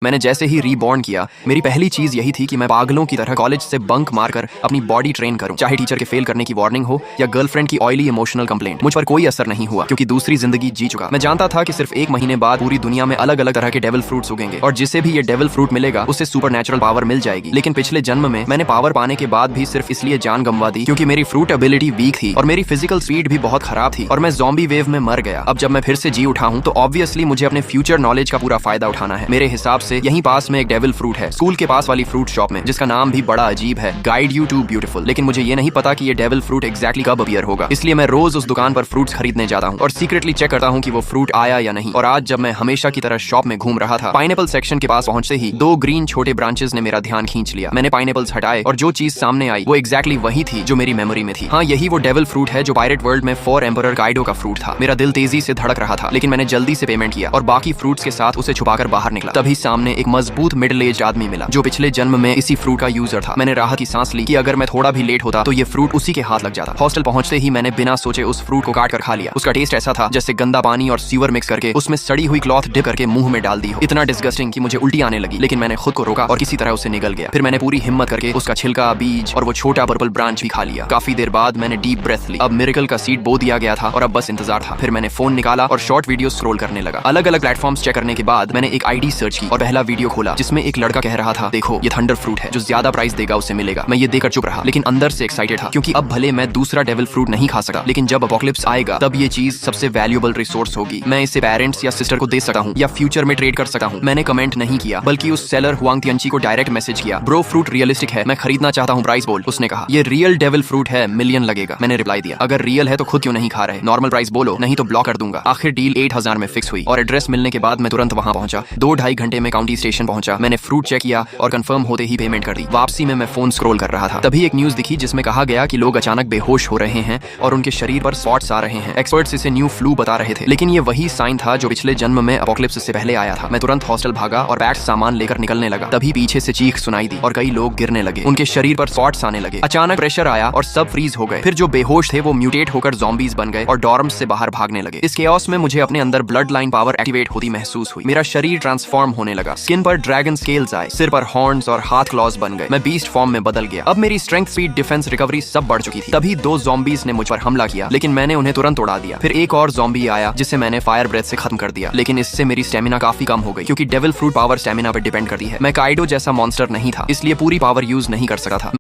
मैंने जैसे ही रीबॉर्न किया, मेरी पहली चीज यही थी कि मैं पागलों की तरह कॉलेज से बंक मारकर अपनी बॉडी ट्रेन करूं। चाहे टीचर के फेल करने की वार्निंग हो या गर्लफ्रेंड की ऑयली इमोशनल कंप्लेंट, मुझ पर कोई असर नहीं हुआ क्योंकि दूसरी जिंदगी जी चुका। मैं जानता था कि सिर्फ 1 महीने बाद पूरी दुनिया में अलग अलग तरह के डेविल फ्रूट्स उगेंगे और जिसे भी ये डेविल फ्रूट मिलेगा उसे सुपर नेचुरल पावर मिल जाएगी। लेकिन पिछले जन्म में मैंने पावर पाने के बाद भी सिर्फ इसलिए जान गंवा दी क्योंकि मेरी फ्रूट एबिलिटी वीक थी और मेरी फिजिकल स्पीड भी बहुत खराब थी और मैं ज़ॉम्बी वेव में मर गया। अब जब मैं फिर से जी उठा हूं तो ऑब्वियसली मुझे अपने फ्यूचर नॉलेज का पूरा फायदा उठाना है। मेरे हिसाब से यहीं पास में डेविल फ्रूट है, स्कूल के पास वाली फ्रूट शॉप में, जिसका नाम भी बड़ा अजीब है, गाइड यू टू ब्यूटीफुल। लेकिन मुझे ये नहीं पता कि ये डेविल फ्रूट एग्जैक्टली कब अपीयर होगा, इसलिए मैं रोज उस दुकान पर फ्रूट्स खरीदने जाता हूँ और सीक्रेटली चेक करता हूँ कि वो फ्रूट आया या नहीं। और आज जब मैं हमेशा की तरह शॉप में घूम रहा था, पाइनएप्पल सेक्शन के पास पहुंचते ही 2 ग्रीन छोटे ब्रांचेस ने मेरा ध्यान खींच लिया। मैंने पाइनएप्पल्स हटाए और जो चीज सामने आई वो एग्जैक्टली वही थी जो मेरी मेमोरी में थी। हाँ, यही वो डेविल फ्रूट है जो पायरेट वर्ल्ड में 4 एम्परर काइडो का फ्रूट था। मेरा दिल तेजी से धड़क रहा था, लेकिन मैंने जल्दी से पेमेंट किया और बाकी फ्रूट्स के साथ उसे छुपाकर बाहर निकला। तभी सामने एक मजबूत मिडिल एज आदमी मिला जो पिछले जन्म में इसी फ्रूट का यूजर था। मैंने राहत की सांस ली कि अगर मैं थोड़ा भी लेट होता तो ये फ्रूट उसी के हाथ लग जाता। हॉस्टल पहुंचते ही मैंने बिना सोचे उस फ्रूट को काट कर खा लिया। उसका टेस्ट ऐसा था जैसे गंदा पानी और सीवर मिक्स करके उसमें सड़ी हुई क्लॉथ डिप करके मुंह में डाल दी हो। इतना डिस्गस्टिंग कि मुझे उल्टी आने लगी, लेकिन मैंने खुद को रोका और किसी तरह उसे निगल गया। फिर मैंने पूरी हिम्मत करके उसका छिलका, बीज और वो छोटा पर्पल ब्रांच भी खा लिया। काफी देर बाद मैंने डीप ब्रेथ ली। अब मिरेकल का सीड बो दिया गया था और अब बस इंतजार था। फिर मैंने फोन निकाला और शॉर्ट वीडियो स्क्रॉल करने लगा। अलग अलग प्लेटफॉर्म्स चेक करने के बाद मैंने एक आईडी सर्च की और पहला वीडियो खोला जिसमें एक लड़का कह रहा था, देखो ये थंडर फ्रूट है, जो ज्यादा प्राइस देगा उसे मिलेगा। मैं ये देखकर चुप रहा, लेकिन अंदर से एक्साइटेड था क्योंकि अब भले मैं दूसरा डेविल फ्रूट नहीं खा सकता, लेकिन जब अपोकलिप्स आएगा तब ये चीज सबसे वैल्यूएबल रिसोर्स होगी। मैं इसे पेरेंट्स या सिस्टर को दे सकता हूँ या फ्यूचर में ट्रेड कर सकता हूँ। मैंने कमेंट नहीं किया, बल्कि उस सेलर हुआंग तियंची को डायरेक्ट मैसेज किया, ब्रो फ्रूट रियलिस्टिक है, मैं खरीदना चाहता हूँ, प्राइस बोल। उसने कहा ये रियल डेविल फ्रूट है, मिलियन लगेगा। मैंने रिप्लाई दिया, अगर रियल है तो खुद क्यों नहीं खा रहे, नॉर्मल प्राइस बोलो, नहीं तो ब्लॉक कर दूंगा। आखिर डील 8000 में फिक्स हुई और एड्रेस मिलने के बाद मैं तुरंत वहां पहुंचा। 2-2.5 घंटे में काउंटी स्टेशन पहुंचा। मैंने फ्रूट चेक किया और कंफर्म होते ही पेमेंट कर दी। वापसी में मैं फोन स्क्रॉल कर रहा था, तभी एक न्यूज दिखी जिसमें कहा गया कि लोग अचानक बेहोश हो रहे हैं और उनके शरीर पर स्पॉट्स आ रहे हैं। एक्सपर्ट्स इसे न्यू फ्लू बता रहे थे, लेकिन ये वही साइन था जो पिछले जन्म में अपोकलिप्स से पहले आया था। मैं तुरंत हॉस्टल भागा और पैक्ड सामान लेकर निकलने लगा। तभी पीछे से चीख सुनाई दी और कई लोग गिरने लगे, उनके शरीर पर स्पॉट्स आने लगे। अचानक प्रेशर आया और सब फ्रीज हो गए। फिर जो बेहोश थे वो म्यूटेट होकर ज़ॉम्बीज बन गए और डॉर्म्स से बाहर भागने लगे। इस केओस में मुझे अपने अंदर ब्लड लाइन पावर एक्टिवेट होती महसूस हुई। मेरा शरीर ट्रांसफॉर्म होने लगा, स्किन पर ड्रैगन स्केल्स आए, सिर पर हॉर्न्स और हाथ क्लॉज बन गए। मैं बीस्ट फॉर्म में बदल गया। अब मेरी स्ट्रेंथ, स्पीड, डिफेंस, रिकवरी सब बढ़ चुकी थी। तभी 2 ज़ॉम्बीज ने मुझ पर हमला किया, लेकिन मैंने उन्हें तुरंत उड़ा दिया। फिर एक और ज़ॉम्बी आया जिसे मैंने फायर ब्रेथ से खत्म कर दिया, लेकिन इससे मेरी स्टेमिना काफी कम हो गई क्योंकि डेविल फ्रूट पावर स्टेमिना पर डिपेंड करती है। मैं काइडो जैसा मॉन्स्टर नहीं था, इसलिए पूरी पावर यूज नहीं कर सका था।